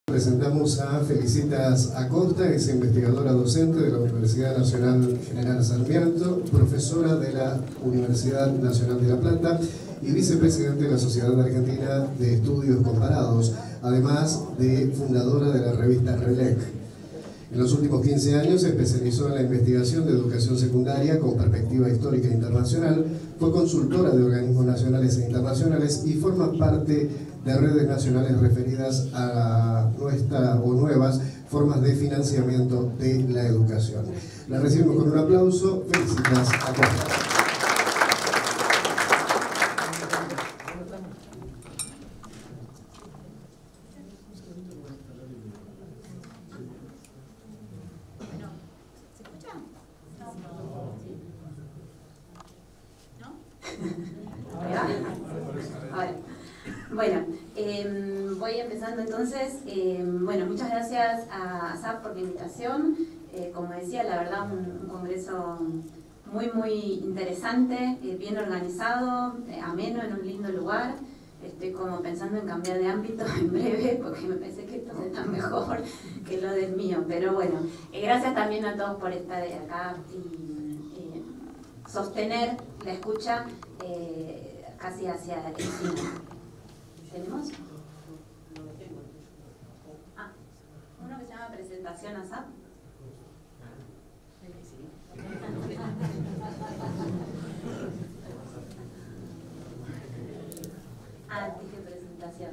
Presentamos a Felicitas Acosta, es investigadora docente de la Universidad Nacional General Sarmiento, profesora de la Universidad Nacional de La Plata y vicepresidente de la Sociedad Argentina de Estudios Comparados, además de fundadora de la revista RELEC. En los últimos 15 años se especializó en la investigación de educación secundaria con perspectiva histórica internacional, fue consultora de organismos nacionales e internacionales y forma parte de redes nacionales referidas a nuevas formas de financiamiento de la educación. La recibimos con un aplauso. Felicitas Acosta. Bueno, voy empezando entonces. Bueno, muchas gracias a ASAP por la invitación. Como decía, la verdad un congreso muy interesante, bien organizado, ameno, en un lindo lugar. Estoy como pensando en cambiar de ámbito en breve porque me parece que esto está mejor que lo del mío. Pero bueno, gracias también a todos por estar acá y sostener la escucha casi hacia el final. ¿Tenemos? Ah, uno que se llama presentación ASAP. Ah, dije presentación.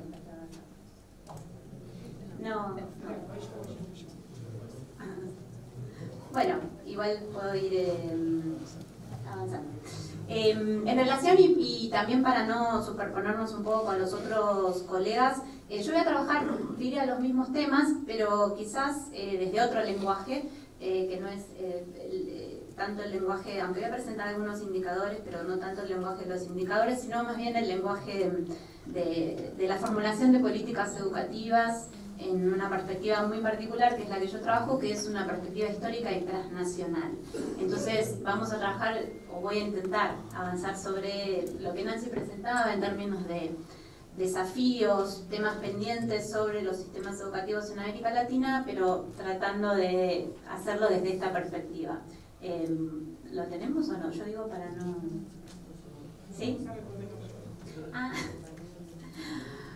No. Bueno, igual puedo ir avanzando. En relación y también para no superponernos un poco con los otros colegas, yo voy a trabajar, diría, los mismos temas, pero quizás desde otro lenguaje, que no es tanto el lenguaje, aunque voy a presentar algunos indicadores, pero no tanto el lenguaje de los indicadores, sino más bien el lenguaje de la formulación de políticas educativas en una perspectiva muy particular, que es la que yo trabajo, que es una perspectiva histórica y transnacional. Entonces vamos a trabajar, o voy a intentar avanzar sobre lo que Nancy presentaba en términos de desafíos, temas pendientes sobre los sistemas educativos en América Latina, pero tratando de hacerlo desde esta perspectiva. ¿Lo tenemos o no? Yo digo para no... ¿Sí? Ah.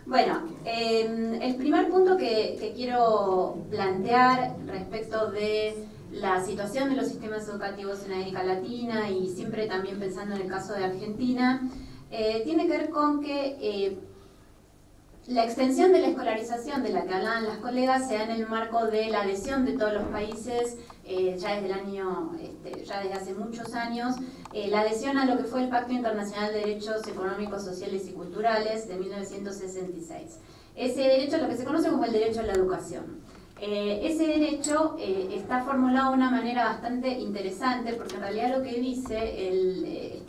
Bueno, el primer punto que quiero plantear respecto de la situación de los sistemas educativos en América Latina y siempre también pensando en el caso de Argentina, tiene que ver con que la extensión de la escolarización de la que hablaban las colegas se da en el marco de la adhesión de todos los países ya desde hace muchos años, la adhesión a lo que fue el Pacto Internacional de Derechos Económicos, Sociales y Culturales de 1966. Ese derecho es lo que se conoce como el derecho a la educación. Ese derecho está formulado de una manera bastante interesante porque en realidad lo que dice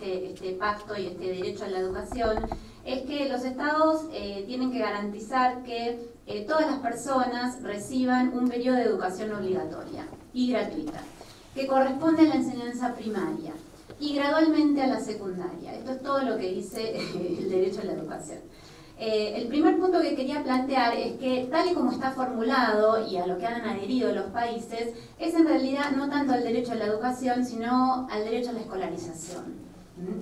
este pacto y este derecho a la educación es que los estados tienen que garantizar que todas las personas reciban un periodo de educación obligatoria y gratuita, que corresponde a la enseñanza primaria y gradualmente a la secundaria. Esto es todo lo que dice el derecho a la educación. El primer punto que quería plantear es que tal y como está formulado y a lo que han adherido los países, es en realidad no tanto al derecho a la educación, sino al derecho a la escolarización.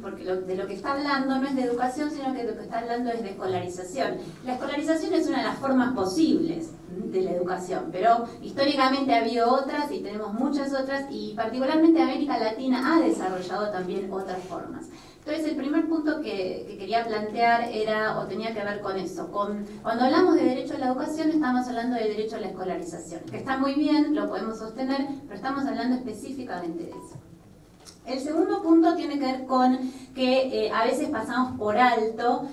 Porque de lo que está hablando no es de educación, sino que de lo que está hablando es de escolarización. La escolarización es una de las formas posibles de la educación, pero históricamente ha habido otras y tenemos muchas otras, y particularmente América Latina ha desarrollado también otras formas. Entonces el primer punto que quería plantear era, o tenía que ver con eso, cuando hablamos de derecho a la educación estamos hablando de derecho a la escolarización, que está muy bien, lo podemos sostener, pero estamos hablando específicamente de eso. El segundo punto tiene que ver con que a veces pasamos por alto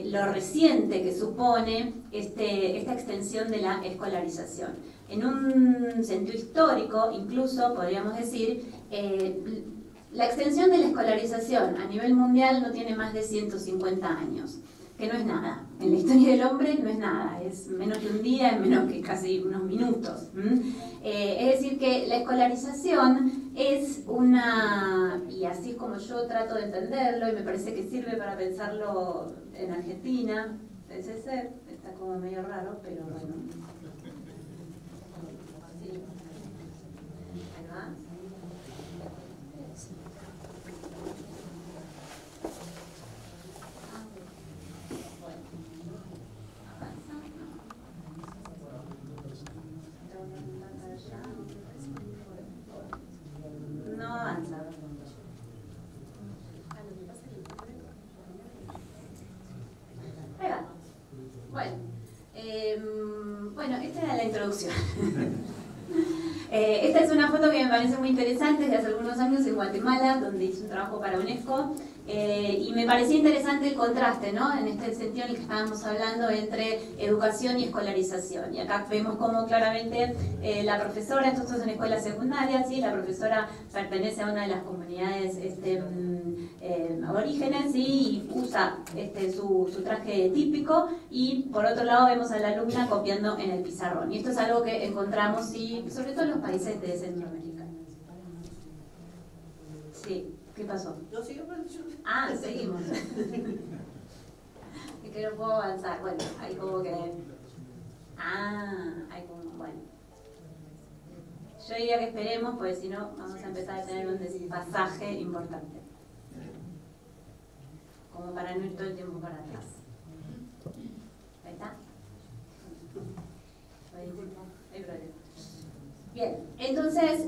lo reciente que supone esta extensión de la escolarización. En un sentido histórico, incluso podríamos decir, la extensión de la escolarización a nivel mundial no tiene más de 150 años, que no es nada. En la historia del hombre no es nada, es menos que un día, es menos que casi unos minutos. Es decir, que la escolarización es una, y así es como yo trato de entenderlo, y me parece que sirve para pensarlo en Argentina, parece ser, está como medio raro, pero bueno. Bueno, esta era la introducción. Esta es una foto que me parece muy interesante de hace algunos años en Guatemala, donde hice un trabajo para UNESCO, y me parecía interesante el contraste, ¿no? En este sentido en el que estábamos hablando entre educación y escolarización. Y acá vemos cómo claramente la profesora, esto es una escuela secundaria, ¿sí? La profesora pertenece a una de las comunidades aborígenes, ¿sí? Y usa su traje típico, y por otro lado vemos a la alumna copiando en el pizarrón. Y esto es algo que encontramos, ¿sí? Sobre todo en los países de Centroamérica. Sí, ¿qué pasó? No, sigo con yo. Ah, seguimos. Es que no puedo avanzar. Bueno, hay como que... hay como... Bueno. Yo diría que esperemos, porque si no vamos a empezar a tener un desfasaje importante. Como para no ir todo el tiempo para atrás. ¿Ahí está? No hay problema. Bien, entonces,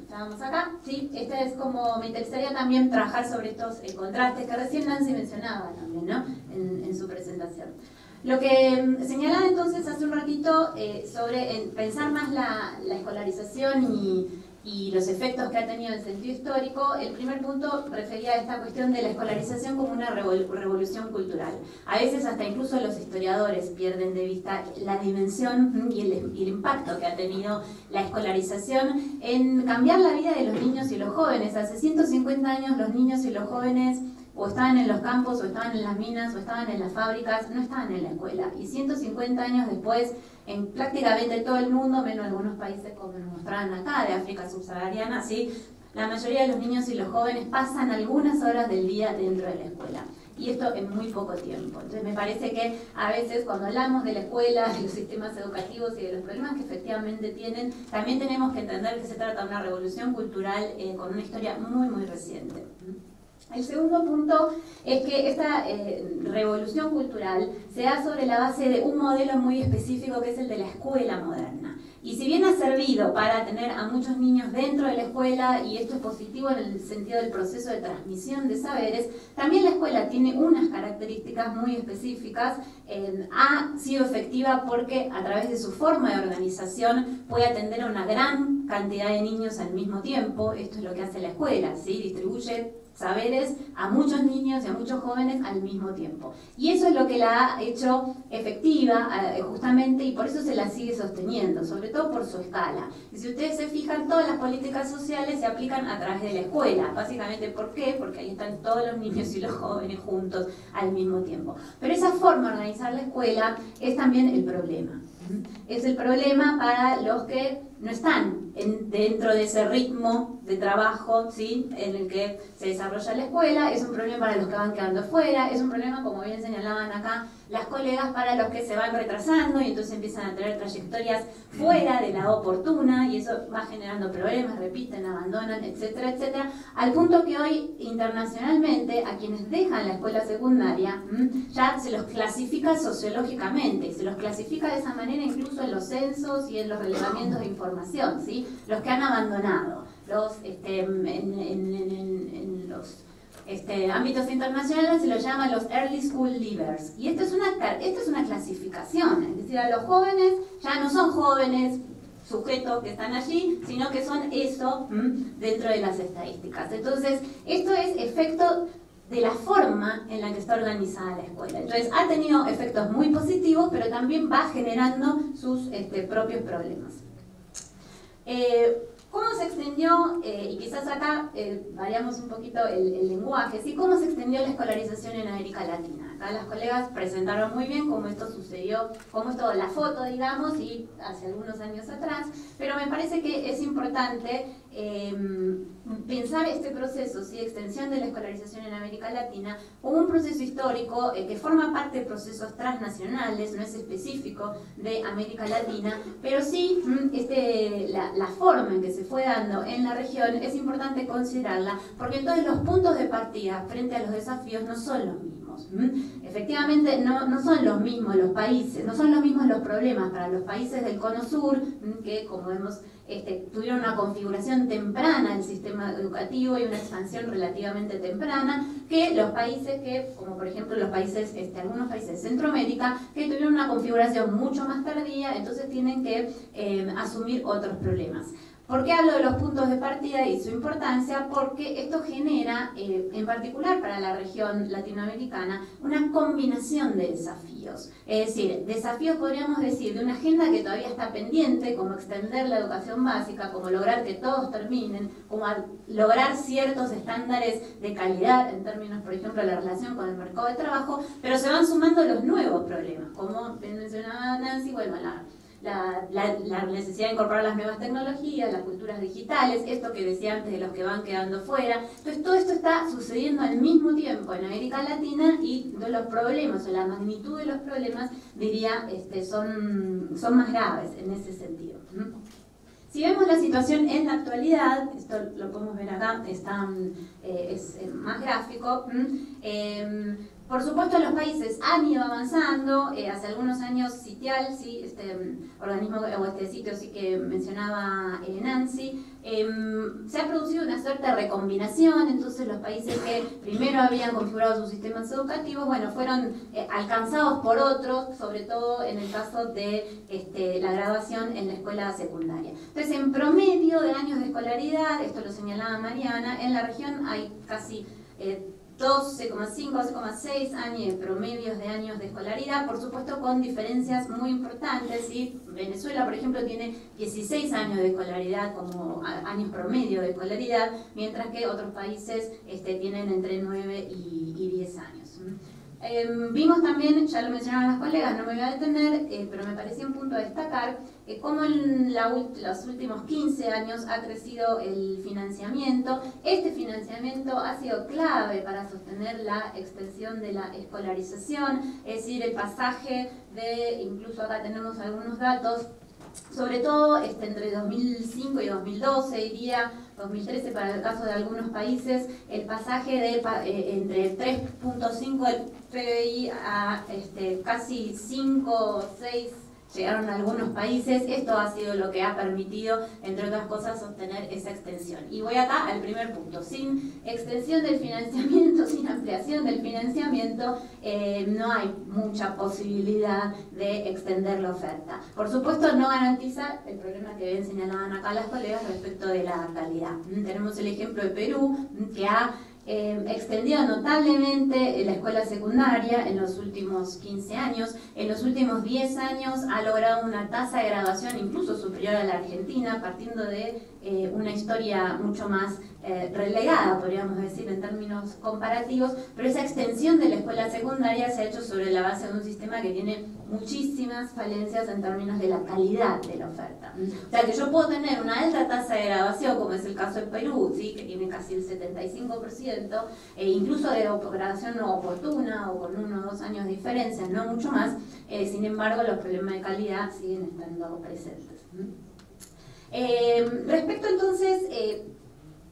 estábamos acá, ¿sí? Es como, me interesaría también trabajar sobre estos contrastes que recién Nancy mencionaba también, ¿no? En su presentación. Lo que señalaba entonces hace un ratito sobre pensar más la escolarización y los efectos que ha tenido en sentido histórico, el primer punto refería a esta cuestión de la escolarización como una revolución cultural. A veces hasta incluso los historiadores pierden de vista la dimensión y el impacto que ha tenido la escolarización en cambiar la vida de los niños y los jóvenes. Hace 150 años los niños y los jóvenes o estaban en los campos, o estaban en las minas, o estaban en las fábricas, no estaban en la escuela. Y 150 años después, en prácticamente todo el mundo, menos algunos países como nos mostraban acá, de África subsahariana, ¿sí? La mayoría de los niños y los jóvenes pasan algunas horas del día dentro de la escuela. Y esto en muy poco tiempo. Entonces me parece que a veces cuando hablamos de la escuela, de los sistemas educativos y de los problemas que efectivamente tienen, también tenemos que entender que se trata de una revolución cultural con una historia muy, muy reciente. El segundo punto es que esta revolución cultural se da sobre la base de un modelo muy específico que es el de la escuela moderna. Y si bien ha servido para tener a muchos niños dentro de la escuela, y esto es positivo en el sentido del proceso de transmisión de saberes, también la escuela tiene unas características muy específicas. Ha sido efectiva porque a través de su forma de organización puede atender a una gran cantidad de niños al mismo tiempo. Esto es lo que hace la escuela, ¿sí? Distribuye saberes a muchos niños y a muchos jóvenes al mismo tiempo. Y eso es lo que la ha hecho efectiva justamente, y por eso se la sigue sosteniendo, sobre todo por su escala. Y si ustedes se fijan, todas las políticas sociales se aplican a través de la escuela. Básicamente, ¿por qué? Porque ahí están todos los niños y los jóvenes juntos al mismo tiempo. Pero esa forma de organizar la escuela es también el problema. Es el problema para los que no están dentro de ese ritmo de trabajo, ¿sí? En el que se desarrolla la escuela. Es un problema para los que van quedando fuera, es un problema, como bien señalaban acá las colegas, para los que se van retrasando y entonces empiezan a tener trayectorias fuera de la oportuna, y eso va generando problemas, repiten, abandonan, etcétera, etcétera, al punto que hoy internacionalmente a quienes dejan la escuela secundaria ya se los clasifica sociológicamente, se los clasifica de esa manera incluso en los censos y en los relevamientos de información, ¿sí? Los que han abandonado, en los ámbitos internacionales se los llama los early school leavers. Y esto es una clasificación, es decir, a los jóvenes ya no son jóvenes sujetos que están allí, sino que son eso dentro de las estadísticas. Entonces, esto es efecto de la forma en la que está organizada la escuela. Entonces, ha tenido efectos muy positivos, pero también va generando sus propios problemas. ¿Cómo se extendió, y quizás acá variamos un poquito el lenguaje, ¿sí? ¿Cómo se extendió la escolarización en América Latina? Acá las colegas presentaron muy bien cómo esto sucedió, cómo es toda la foto, digamos, y hace algunos años atrás, pero me parece que es importante pensar este proceso, ¿sí? Extensión de la escolarización en América Latina, como un proceso histórico que forma parte de procesos transnacionales, no es específico de América Latina, pero sí la forma en que se fue dando en la región es importante considerarla, porque entonces los puntos de partida frente a los desafíos no son los mismos. mismos. Efectivamente, no son los mismos los países, no son los mismos los problemas para los países del Cono Sur, que como vemos tuvieron una configuración temprana del sistema educativo y una expansión relativamente temprana, que los países como por ejemplo los países, algunos países de Centroamérica, que tuvieron una configuración mucho más tardía, entonces tienen que asumir otros problemas. ¿Por qué hablo de los puntos de partida y su importancia? Porque esto genera, en particular para la región latinoamericana, una combinación de desafíos. Es decir, desafíos podríamos decir de una agenda que todavía está pendiente, como extender la educación básica, como lograr que todos terminen, como lograr ciertos estándares de calidad en términos, por ejemplo, de la relación con el mercado de trabajo, pero se van sumando los nuevos problemas, como mencionaba Nancy, bueno, la necesidad de incorporar las nuevas tecnologías, las culturas digitales, esto que decía antes de los que van quedando fuera. Entonces todo esto está sucediendo al mismo tiempo en América Latina y los problemas o la magnitud de los problemas, diría, son más graves en ese sentido. Si vemos la situación en la actualidad, esto lo podemos ver acá, es más gráfico. Por supuesto, los países han ido avanzando. Hace algunos años CITIAL, ¿sí? Este organismo o este sitio sí que mencionaba Nancy, se ha producido una suerte de recombinación. Entonces los países que primero habían configurado sus sistemas educativos, bueno, fueron alcanzados por otros, sobre todo en el caso de la graduación en la escuela secundaria. Entonces, en promedio de años de escolaridad, esto lo señalaba Mariana, en la región hay casi 12,5, 12,6 años promedios de años de escolaridad, por supuesto con diferencias muy importantes. ¿Sí? Venezuela, por ejemplo, tiene 16 años de escolaridad como años promedio de escolaridad, mientras que otros países tienen entre 9 y 10 años. Vimos también, ya lo mencionaron las colegas, no me voy a detener, pero me parecía un punto a destacar, cómo en los últimos 15 años ha crecido el financiamiento. Este financiamiento ha sido clave para sostener la extensión de la escolarización, es decir, el pasaje de, incluso acá tenemos algunos datos, sobre todo entre 2005 y 2012, diría 2013 para el caso de algunos países, el pasaje de entre 3.5 del PBI a casi 5 o 6 llegaron a algunos países. Esto ha sido lo que ha permitido, entre otras cosas, sostener esa extensión. Y voy acá al primer punto. Sin extensión del financiamiento, sin ampliación del financiamiento, no hay mucha posibilidad de extender la oferta. Por supuesto, no garantiza el problema que bien señalaban acá las colegas respecto de la calidad. Tenemos el ejemplo de Perú, que ha extendió notablemente la escuela secundaria en los últimos 15 años. En los últimos 10 años ha logrado una tasa de graduación incluso superior a la Argentina, partiendo de una historia mucho más relegada, podríamos decir, en términos comparativos, pero esa extensión de la escuela secundaria se ha hecho sobre la base de un sistema que tiene muchísimas falencias en términos de la calidad de la oferta. O sea, que yo puedo tener una alta tasa de graduación, como es el caso de Perú, ¿sí? Que tiene casi el 75%, incluso de graduación no oportuna o con 1 o 2 años de diferencia, no mucho más. Sin embargo, los problemas de calidad siguen estando presentes. Respecto entonces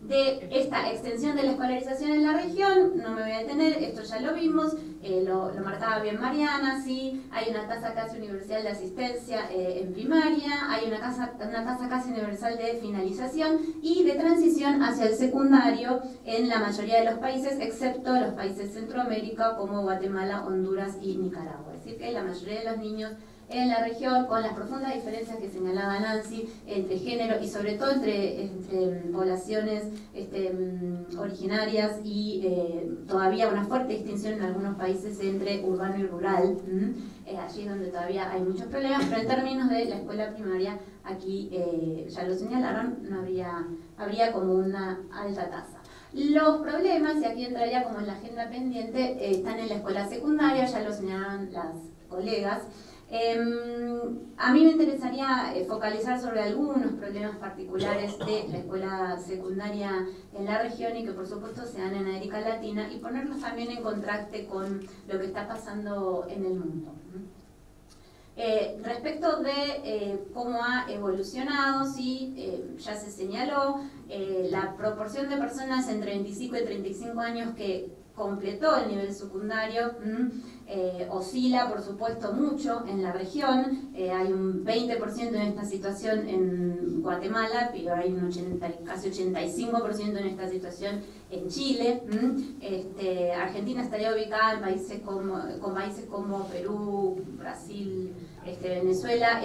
de esta extensión de la escolarización en la región, no me voy a detener, esto ya lo vimos, lo marcaba bien Mariana, sí, hay una tasa casi universal de asistencia en primaria, hay una tasa casi universal de finalización y de transición hacia el secundario en la mayoría de los países, excepto los países de Centroamérica como Guatemala, Honduras y Nicaragua. Es decir, que la mayoría de los niños en la región, con las profundas diferencias que señalaba Nancy entre género y sobre todo entre poblaciones originarias y todavía una fuerte distinción en algunos países entre urbano y rural, allí donde todavía hay muchos problemas, pero en términos de la escuela primaria, aquí ya lo señalaron, no habría como una alta tasa. Los problemas, y aquí entraría como en la agenda pendiente, están en la escuela secundaria, ya lo señalaron las colegas. A mí me interesaría focalizar sobre algunos problemas particulares de la escuela secundaria en la región y que por supuesto se dan en América Latina y ponerlos también en contraste con lo que está pasando en el mundo. Respecto de cómo ha evolucionado, sí, ya se señaló la proporción de personas entre 25 y 35 años que completó el nivel secundario, oscila por supuesto mucho en la región, hay un 20% en esta situación en Guatemala, pero hay un casi 85% en esta situación en Chile. Argentina estaría ubicada en países como Perú, Brasil, Venezuela.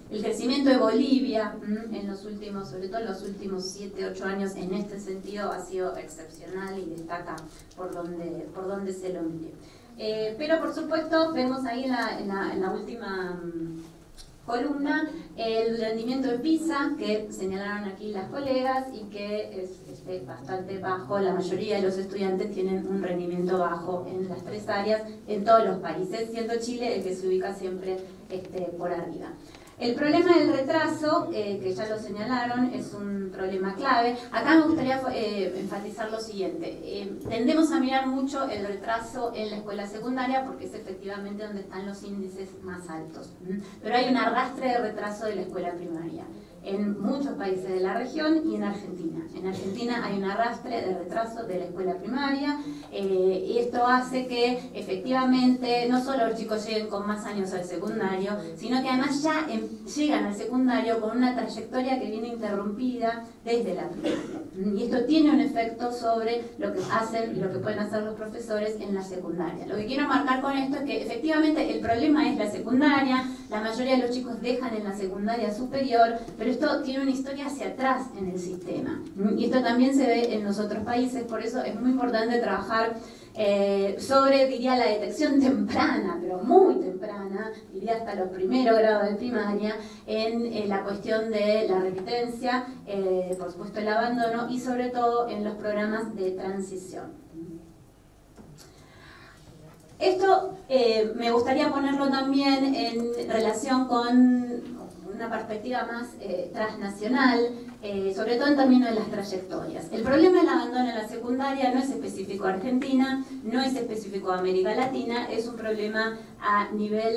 El crecimiento de Bolivia en los últimos, sobre todo en los últimos 7-8 años, en este sentido ha sido excepcional y destaca por donde se lo mire. Pero por supuesto vemos ahí en la última columna el rendimiento de PISA que señalaron aquí las colegas y que es bastante bajo. La mayoría de los estudiantes tienen un rendimiento bajo en las 3 áreas en todos los países, siendo Chile el que se ubica siempre por arriba. El problema del retraso, que ya lo señalaron, es un problema clave. Acá me gustaría enfatizar lo siguiente. Tendemos a mirar mucho el retraso en la escuela secundaria porque es efectivamente donde están los índices más altos. Pero hay un arrastre de retraso de la escuela primaria en muchos países de la región y en Argentina. En Argentina hay un arrastre de retraso de la escuela primaria y esto hace que efectivamente no solo los chicos lleguen con más años al secundario, sino que además ya llegan al secundario con una trayectoria que viene interrumpida desde la primaria. Y esto tiene un efecto sobre lo que hacen y lo que pueden hacer los profesores en la secundaria. Lo que quiero marcar con esto es que efectivamente el problema es la secundaria, la mayoría de los chicos dejan en la secundaria superior, pero esto tiene una historia hacia atrás en el sistema. Y esto también se ve en los otros países, por eso es muy importante trabajar sobre, diría, la detección temprana, pero muy temprana, diría hasta los primeros grados de primaria, en la cuestión de la repitencia, por supuesto el abandono y sobre todo en los programas de transición. Esto me gustaría ponerlo también en relación con una perspectiva más transnacional, sobre todo en términos de las trayectorias. El problema del abandono en la secundaria no es específico a Argentina, no es específico a América Latina, es un problema a nivel,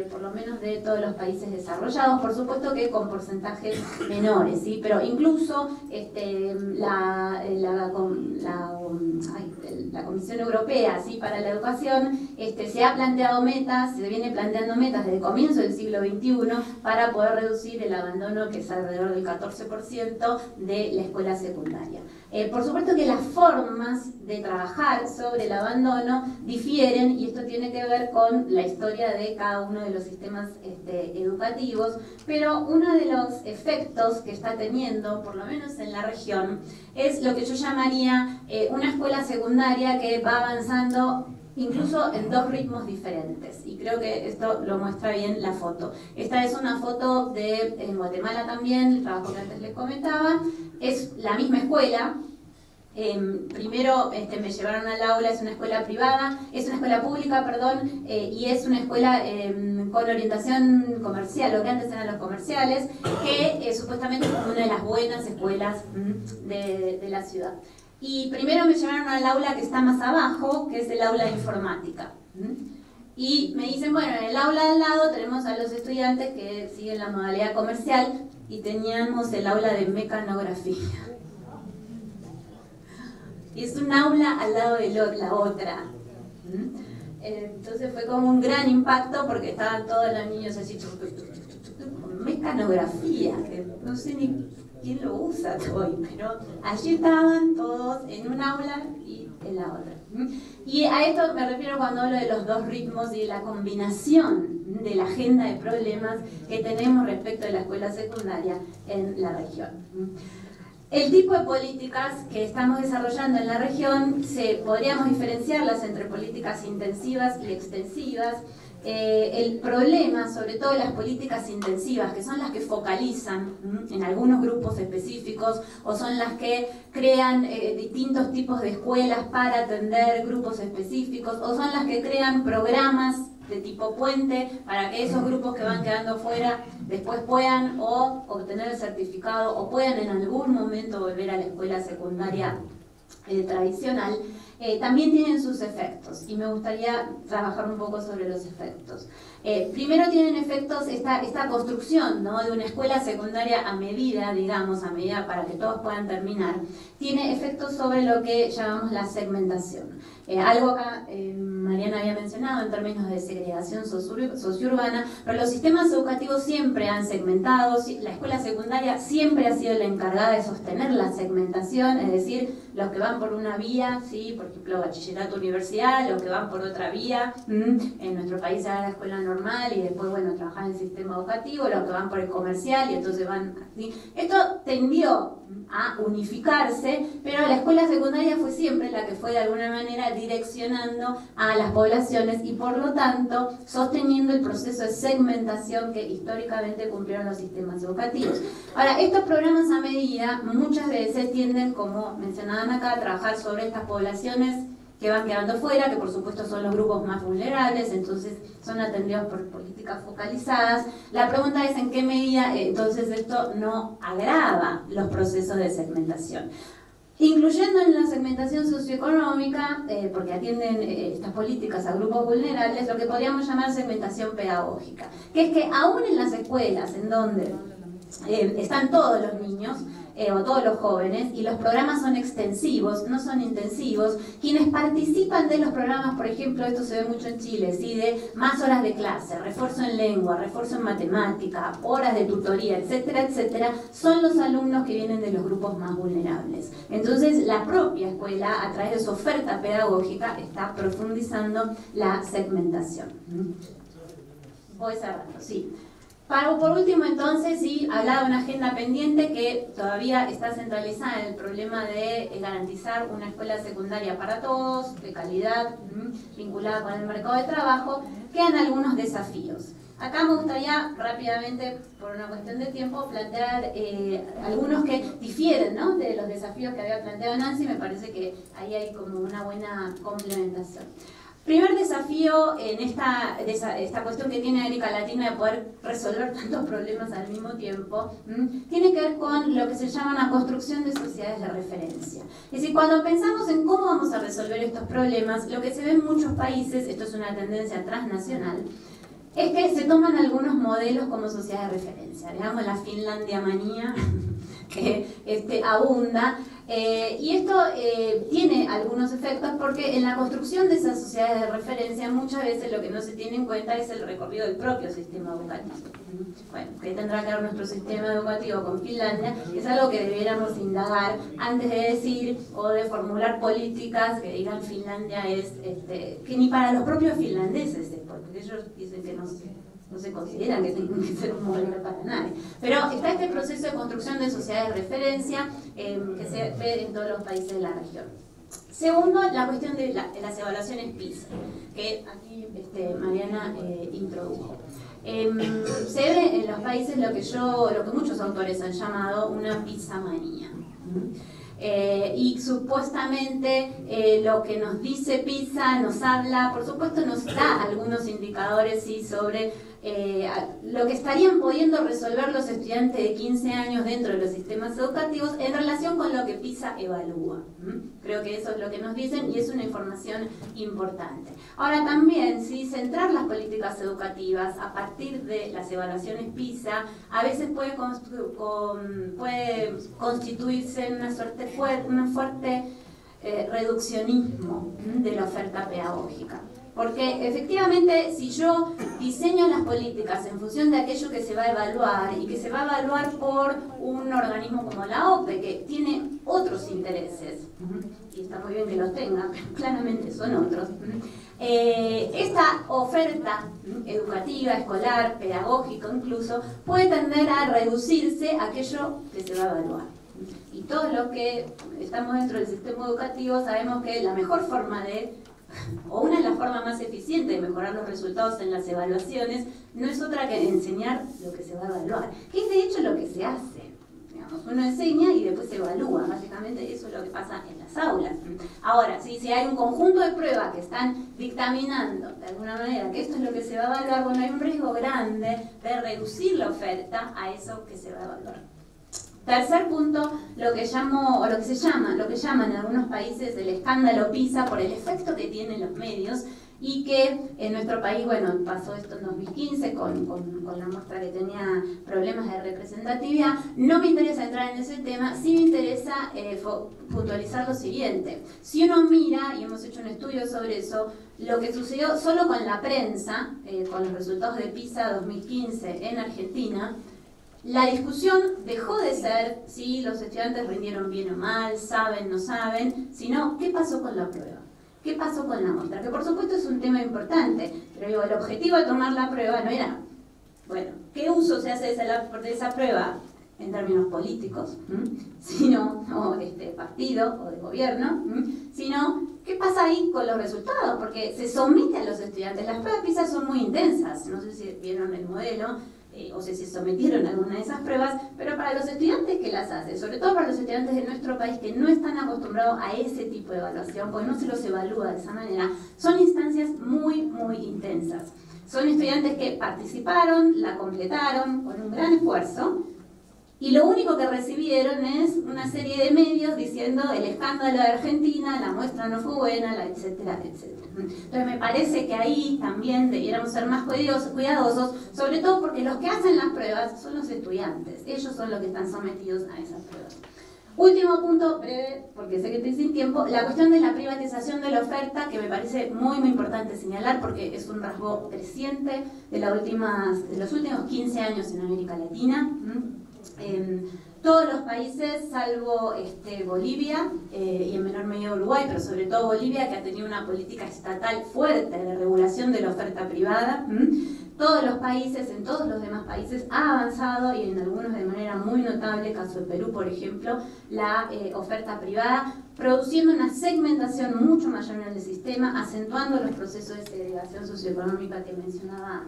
por lo menos de todos los países desarrollados, por supuesto que con porcentajes menores, ¿sí? Pero incluso la Comisión Europea, ¿sí?, para la educación se ha planteado metas, se viene planteando metas desde el comienzo del siglo XXI para poder reducir el abandono, que es alrededor del 14% de la escuela secundaria. Por supuesto que las formas de trabajar sobre el abandono difieren y esto tiene que ver con la historia de cada uno de los sistemas educativos, pero uno de los efectos que está teniendo, por lo menos en la región, es lo que yo llamaría una escuela secundaria que va avanzando incluso en 2 ritmos diferentes, y creo que esto lo muestra bien la foto. Esta es una foto en Guatemala también, el trabajo que antes les comentaba, es la misma escuela. Primero me llevaron al aula, es una escuela privada, es una escuela pública, perdón, y es una escuela con orientación comercial, lo que antes eran los comerciales, que supuestamente es una de las buenas escuelas de la ciudad. Y primero me llevaron al aula que está más abajo, que es el aula de informática. Y me dicen, bueno, en el aula de al lado tenemos a los estudiantes que siguen la modalidad comercial y teníamos el aula de mecanografía. Y es un aula al lado de la otra. Entonces fue como un gran impacto porque estaban todos los niños así, con mecanografía, que no sé ni quién lo usa hoy, pero allí estaban todos en un aula y en la otra. Y a esto me refiero cuando hablo de los 2 ritmos y de la combinación de la agenda de problemas que tenemos respecto de la escuela secundaria en la región. El tipo de políticas que estamos desarrollando en la región, podríamos diferenciarlas entre políticas intensivas y extensivas. El problema, sobre todo las políticas intensivas, que son las que focalizan en algunos grupos específicos o son las que crean distintos tipos de escuelas para atender grupos específicos o son las que crean programas de tipo puente para que esos grupos que van quedando fuera después puedan o obtener el certificado o puedan en algún momento volver a la escuela secundaria tradicional, también tienen sus efectos, y me gustaría trabajar un poco sobre los efectos. Primero tienen efectos esta construcción, ¿no?, de una escuela secundaria a medida, digamos, a medida para que todos puedan terminar, tiene efectos sobre lo que llamamos la segmentación. Algo acá Mariana había mencionado en términos de segregación sociourbana, pero los sistemas educativos siempre han segmentado, la escuela secundaria siempre ha sido la encargada de sostener la segmentación, es decir, los que van por una vía, ¿sí?, por ejemplo, bachillerato, universidad, los que van por otra vía, en nuestro país era la escuela normal y después, bueno, trabajar en el sistema educativo, los que van por el comercial y entonces van así. Esto tendió a unificarse, pero la escuela secundaria fue siempre la que fue de alguna manera direccionando a las poblaciones y por lo tanto sosteniendo el proceso de segmentación que históricamente cumplieron los sistemas educativos. Ahora, estos programas a medida muchas veces tienden, como mencionaban acá, a trabajar sobre estas poblaciones que van quedando fuera, que por supuesto son los grupos más vulnerables, entonces son atendidos por políticas focalizadas. La pregunta es en qué medida entonces esto no agrava los procesos de segmentación. Incluyendo en la segmentación socioeconómica, porque atienden estas políticas a grupos vulnerables, lo que podríamos llamar segmentación pedagógica, que es que aún en las escuelas en donde están todos los niños, o todos los jóvenes, y los programas son extensivos, no son intensivos, quienes participan de los programas, por ejemplo, esto se ve mucho en Chile, ¿sí?, de más horas de clase, refuerzo en lengua, refuerzo en matemática, horas de tutoría, etcétera, etcétera, son los alumnos que vienen de los grupos más vulnerables. Entonces, la propia escuela, a través de su oferta pedagógica, está profundizando la segmentación. Voy cerrando, sí. Por último, entonces, sí, hablaba de una agenda pendiente que todavía está centralizada en el problema de garantizar una escuela secundaria para todos, de calidad, vinculada con el mercado de trabajo. Quedan algunos desafíos. Acá me gustaría rápidamente, por una cuestión de tiempo, plantear algunos que difieren, ¿no?, de los desafíos que había planteado Nancy. Me parece que ahí hay como una buena complementación. Primer desafío en esta cuestión que tiene América Latina de poder resolver tantos problemas al mismo tiempo, tiene que ver con lo que se llama una construcción de sociedades de referencia. Es decir, cuando pensamos en cómo vamos a resolver estos problemas, lo que se ve en muchos países, esto es una tendencia transnacional, es que se toman algunos modelos como sociedad de referencia, digamos la Finlandia manía que abunda, y esto tiene algunos efectos porque en la construcción de esas sociedades de referencia muchas veces lo que no se tiene en cuenta es el recorrido del propio sistema educativo. Bueno, ¿qué tendrá que ver nuestro sistema educativo con Finlandia? Es algo que debiéramos indagar antes de decir o de formular políticas que digan Finlandia es, que ni para los propios finlandeses es, porque ellos dicen que no se consideran que tienen que ser un modelo para nadie. Pero está este proceso de construcción de sociedades de referencia que se ve en todos los países de la región. Segundo, la cuestión de las evaluaciones PISA, que aquí Mariana introdujo. Se ve en los países lo que muchos autores han llamado una PISA-manía. Y supuestamente lo que nos dice PISA nos habla, por supuesto nos da algunos indicadores, sí, sobre lo que estarían pudiendo resolver los estudiantes de 15 años dentro de los sistemas educativos en relación con lo que PISA evalúa. Creo que eso es lo que nos dicen y es una información importante. Ahora también, ¿sí?, centrar las políticas educativas a partir de las evaluaciones PISA a veces puede constituirse en un fuerte reduccionismo de la oferta pedagógica. Porque efectivamente, si yo diseño las políticas en función de aquello que se va a evaluar y que se va a evaluar por un organismo como la OCDE, que tiene otros intereses, y está muy bien que los tenga, pero claramente son otros, esta oferta educativa, escolar, pedagógica incluso, puede tender a reducirse a aquello que se va a evaluar. Y todos los que estamos dentro del sistema educativo sabemos que la mejor forma o una de las formas más eficientes de mejorar los resultados en las evaluaciones no es otra que enseñar lo que se va a evaluar, que es de hecho lo que se hace. Digamos, uno enseña y después se evalúa, básicamente eso es lo que pasa en las aulas. Ahora, si hay un conjunto de pruebas que están dictaminando de alguna manera que esto es lo que se va a evaluar, bueno, hay un riesgo grande de reducir la oferta a eso que se va a evaluar. Tercer punto, lo que llaman en algunos países el escándalo PISA por el efecto que tienen los medios, y que en nuestro país, bueno, pasó esto en 2015 con la muestra que tenía problemas de representatividad. No me interesa entrar en ese tema, sí me interesa puntualizar lo siguiente. Si uno mira, y hemos hecho un estudio sobre eso, lo que sucedió solo con la prensa, con los resultados de PISA 2015 en Argentina, la discusión dejó de ser si los estudiantes rindieron bien o mal, saben, no saben, sino qué pasó con la prueba. ¿Qué pasó con la muestra? Que por supuesto es un tema importante, pero digo, el objetivo de tomar la prueba no era, bueno, ¿qué uso se hace de esa prueba en términos políticos? Sino, o de partido o de gobierno, sino, ¿qué pasa ahí con los resultados? Porque se somete a los estudiantes. Las pruebas PISA son muy intensas, no sé si vieron el modelo, o si se sometieron a alguna de esas pruebas, pero para los estudiantes que las hacen, sobre todo para los estudiantes de nuestro país que no están acostumbrados a ese tipo de evaluación, porque no se los evalúa de esa manera, son instancias muy, muy intensas. Son estudiantes que participaron, la completaron con un gran esfuerzo, y lo único que recibieron es una serie de medios diciendo el escándalo de Argentina, la muestra no fue buena, etcétera, etcétera. Entonces me parece que ahí también debiéramos ser más cuidadosos, sobre todo porque los que hacen las pruebas son los estudiantes, ellos son los que están sometidos a esas pruebas. Último punto, breve, porque sé que estoy sin tiempo, la cuestión de la privatización de la oferta, que me parece muy, muy importante señalar porque es un rasgo creciente de los últimos 15 años en América Latina. Todos los países, salvo Bolivia y en menor medida Uruguay, pero sobre todo Bolivia, que ha tenido una política estatal fuerte de regulación de la oferta privada, todos los países, en todos los demás países, ha avanzado, y en algunos de manera muy notable, caso de Perú, por ejemplo, la oferta privada, produciendo una segmentación mucho mayor en el sistema, acentuando los procesos de segregación socioeconómica que mencionaba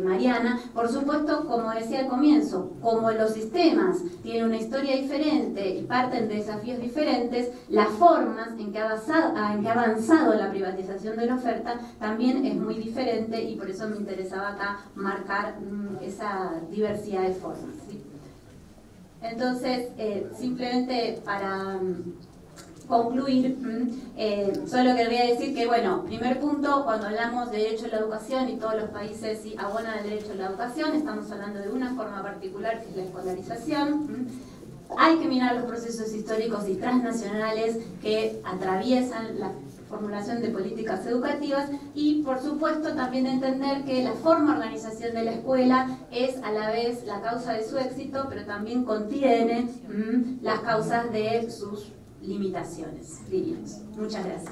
Mariana. Por supuesto, como decía al comienzo, como los sistemas tienen una historia diferente y parten de desafíos diferentes, las formas en que ha avanzado la privatización de la oferta también es muy diferente, y por eso me interesaba acá marcar esa diversidad de formas, ¿sí? Entonces, simplemente para concluir, solo querría decir que, bueno, primer punto, cuando hablamos de derecho a la educación y todos los países sí abonan el derecho a la educación, estamos hablando de una forma particular que es la escolarización. Hay que mirar los procesos históricos y transnacionales que atraviesan la formulación de políticas educativas, y por supuesto también entender que la forma de organización de la escuela es a la vez la causa de su éxito, pero también contiene las causas de sus limitaciones, diríamos. Muchas gracias.